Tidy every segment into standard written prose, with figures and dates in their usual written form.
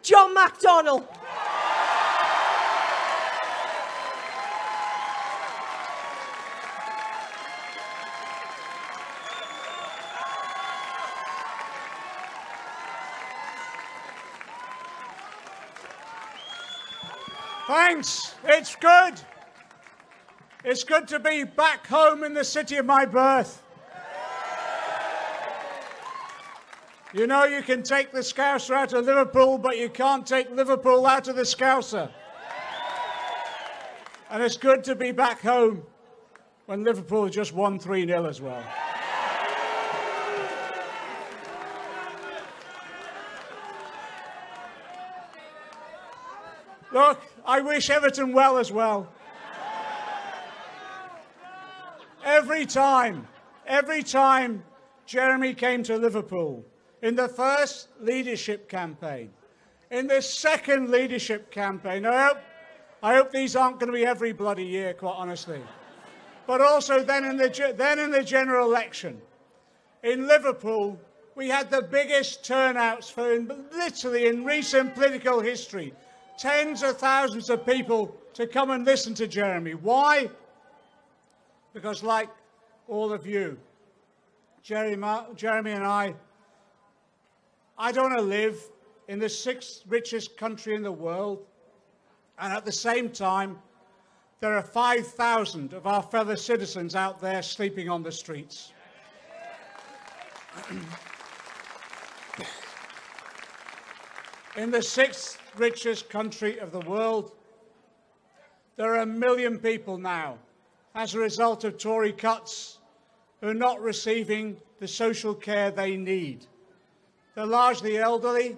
John McDonnell. Thanks. It's good. It's good to be back home in the city of my birth. You know, you can take the Scouser out of Liverpool, but you can't take Liverpool out of the Scouser. And it's good to be back home when Liverpool just won 3-0 as well. Look, I wish Everton well as well. Every time Jeremy came to Liverpool, in the first leadership campaign, in the second leadership campaign, I hope these aren't going to be every bloody year, quite honestly, but also then in the general election, in Liverpool, we had the biggest turnouts literally in recent political history. Tens of thousands of people to come and listen to Jeremy. Why? Because like all of you, Jeremy and I don't want to live in the 6th richest country in the world, and at the same time, there are 5,000 of our fellow citizens out there sleeping on the streets. In the 6th richest country of the world, there are 1 million people now, as a result of Tory cuts, who are not receiving the social care they need. They're largely elderly,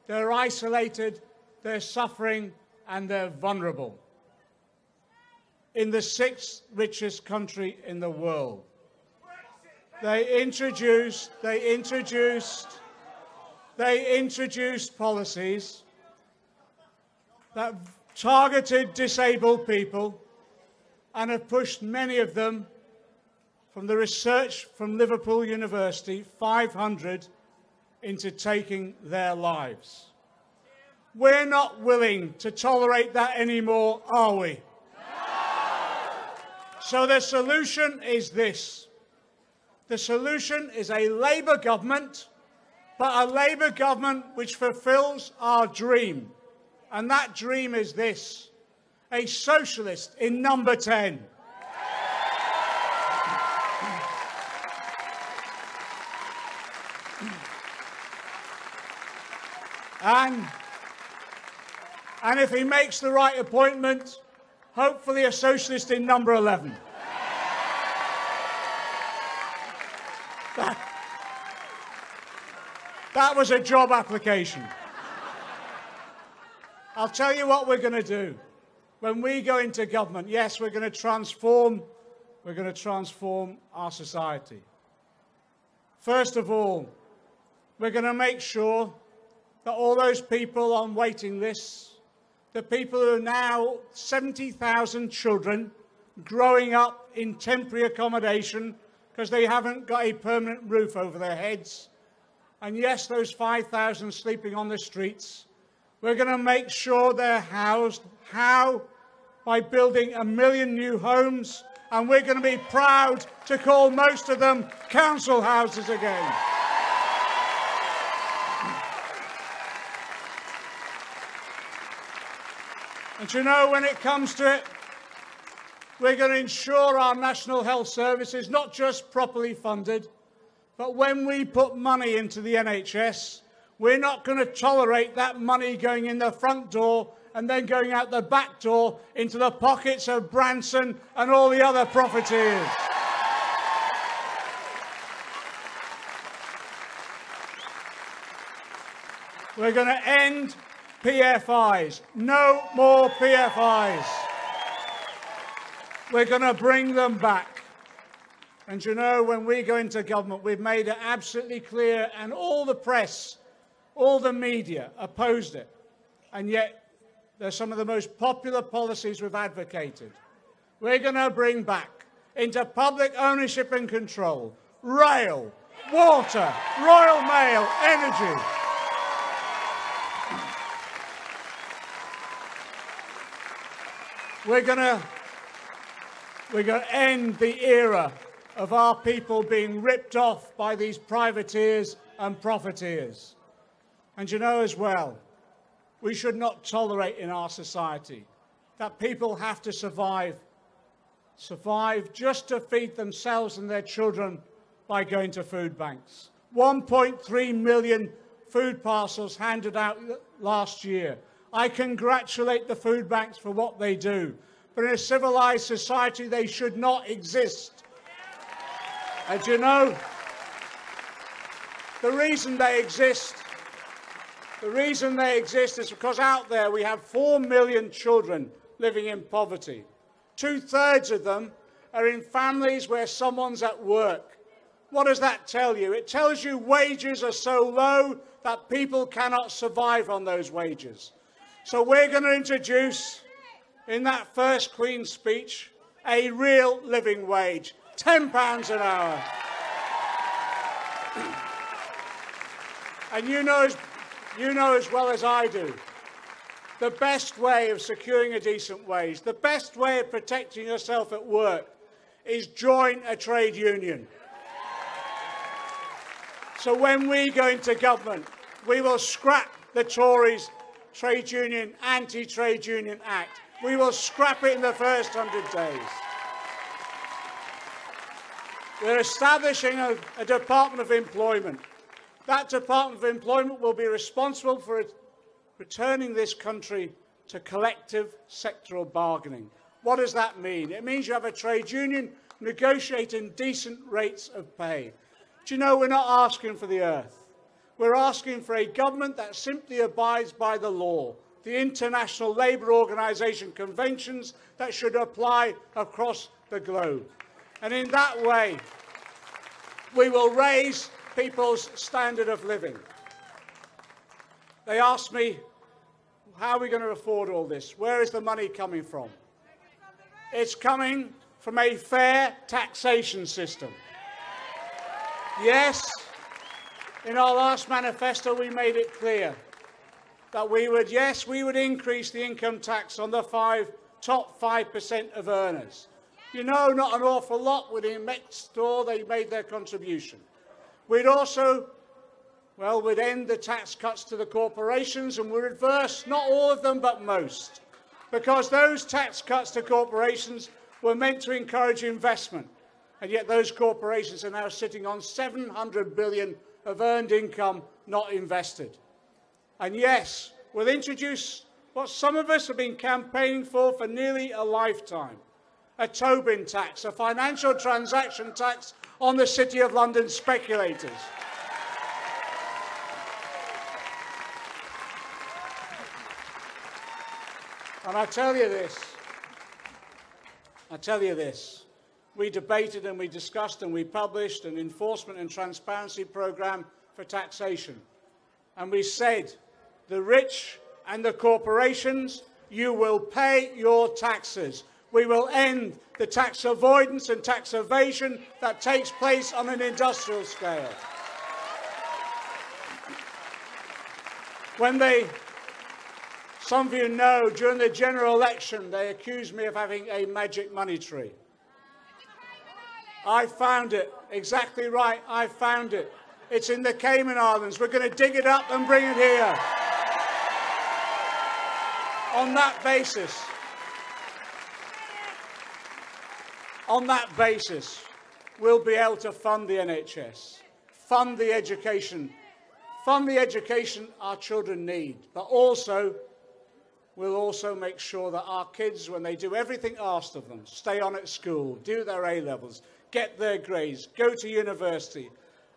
they're isolated, they're suffering, and they're vulnerable. In the 6th richest country in the world, they introduced policies that targeted disabled people and have pushed many of them, from the research from Liverpool University, 500, into taking their lives. We're not willing to tolerate that anymore, are we? So the solution is this. The solution is a Labour government, but a Labour government which fulfills our dream. And that dream is this: a socialist in number 10. And if he makes the right appointment, hopefully a socialist in number 11. That was a job application. I'll tell you what we're going to do. When we go into government, yes, we're going to transform our society. First of all, we're going to make sure that all those people on waiting lists, the people who are now 70,000 children growing up in temporary accommodation because they haven't got a permanent roof over their heads, and yes, those 5,000 sleeping on the streets, we're going to make sure they're housed. How? By building 1 million new homes, and we're going to be proud to call most of them council houses again. And you know, when it comes to it, we're going to ensure our National Health Service is not just properly funded, but when we put money into the NHS, we're not going to tolerate that money going in the front door and then going out the back door into the pockets of Branson and all the other profiteers. We're going to end PFIs. No more PFIs. We're going to bring them back. And you know, when we go into government, we've made it absolutely clear, and all the press, all the media opposed it. And yet, they're some of the most popular policies we've advocated. We're going to bring back into public ownership and control rail, water, Royal Mail, energy. We're going to end the era of our people being ripped off by these privateers and profiteers. And you know as well, we should not tolerate in our society that people have to survive just to feed themselves and their children by going to food banks. 1.3 million food parcels handed out last year. I congratulate the food banks for what they do, but in a civilized society they should not exist. And you know, the reason they exist is because out there we have 4 million children living in poverty. 2/3 of them are in families where someone's at work. What does that tell you? It tells you wages are so low that people cannot survive on those wages. So we're going to introduce, in that first Queen's speech, a real living wage, £10 an hour. And you know as well as I do, the best way of securing a decent wage, the best way of protecting yourself at work is join a trade union. So when we go into government, we will scrap the Tories' Trade Union, Anti-Trade Union Act. We will scrap it in the first 100 days. We're establishing a Department of Employment. That Department of Employment will be responsible for returning this country to collective sectoral bargaining. What does that mean? It means you have a trade union negotiating decent rates of pay. Do you know, we're not asking for the earth. We're asking for a government that simply abides by the law, the International Labour Organization conventions that should apply across the globe. And in that way, we will raise people's standard of living. They asked me, how are we going to afford all this? Where is the money coming from? It's coming from a fair taxation system. Yes, in our last manifesto we made it clear that we would increase the income tax on the top 5% of earners. You know, not an awful lot within next door, they made their contribution. We'd also, we'd end the tax cuts to the corporations and we'd reverse, not all of them, but most. Because those tax cuts to corporations were meant to encourage investment. And yet those corporations are now sitting on $700 billion of earned income not invested. And yes, we'll introduce what some of us have been campaigning for nearly a lifetime. A Tobin tax, a financial transaction tax on the City of London speculators. And I tell you this, we debated and we discussed and we published an enforcement and transparency programme for taxation. And we said, the rich and the corporations, you will pay your taxes. We will end the tax avoidance and tax evasion that takes place on an industrial scale. Some of you know, during the general election, they accused me of having a magic money tree. I found it. Exactly right, I found it. It's in the Cayman Islands. We're going to dig it up and bring it here. On that basis, we'll be able to fund the NHS, fund the education our children need, but we'll also make sure that our kids, when they do everything asked of them, stay on at school, do their A-levels, get their grades, go to university,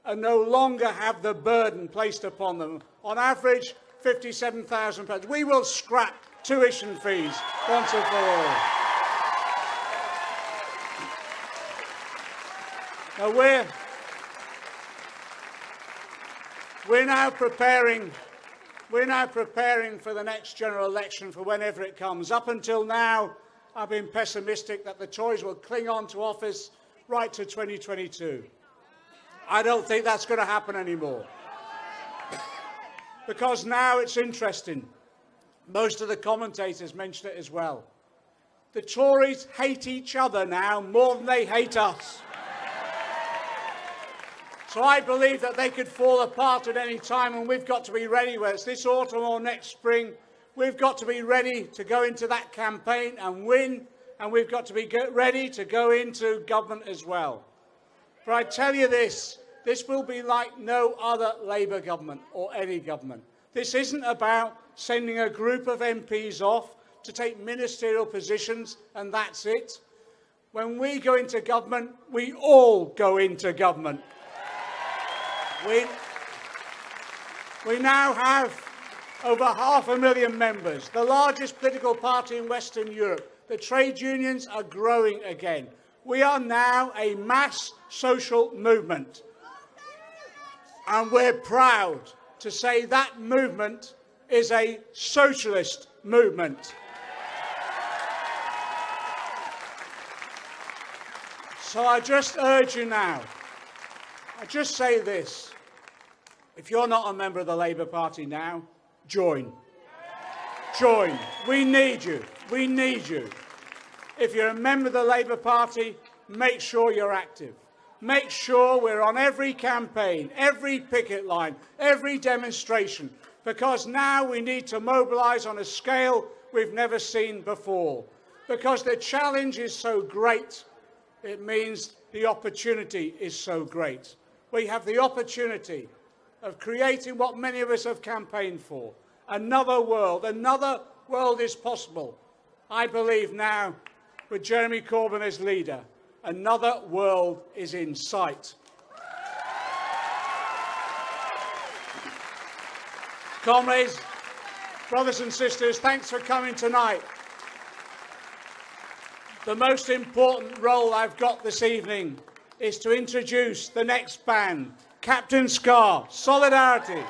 and no longer have the burden placed upon them. On average, £57,000. We will scrap tuition fees once and for all. Now we're now preparing for the next general election, for whenever it comes. Up until now, I've been pessimistic that the Tories will cling on to office right to 2022. I don't think that's going to happen anymore. Because now it's interesting. Most of the commentators mentioned it as well. The Tories hate each other now more than they hate us. So I believe that they could fall apart at any time, and we've got to be ready, whether it's this autumn or next spring. We've got to be ready to go into that campaign and win, and we've got to be ready to go into government as well. But I tell you this will be like no other Labour government or any government. This isn't about sending a group of MPs off to take ministerial positions and that's it. When we go into government, we all go into government. We now have over 500,000 members, the largest political party in Western Europe. The trade unions are growing again. We are now a mass social movement. And we're proud to say that movement is a socialist movement. So I just urge you now, I just say this. If you're not a member of the Labour Party now, join. Join. We need you. We need you. If you're a member of the Labour Party, make sure you're active. Make sure we're on every campaign, every picket line, every demonstration, because now we need to mobilise on a scale we've never seen before. Because the challenge is so great, it means the opportunity is so great. We have the opportunity of creating what many of us have campaigned for. Another world is possible. I believe now, with Jeremy Corbyn as leader, another world is in sight. Comrades, brothers and sisters, thanks for coming tonight. The most important role I've got this evening is to introduce the next band, Captain Scar, Solidarity.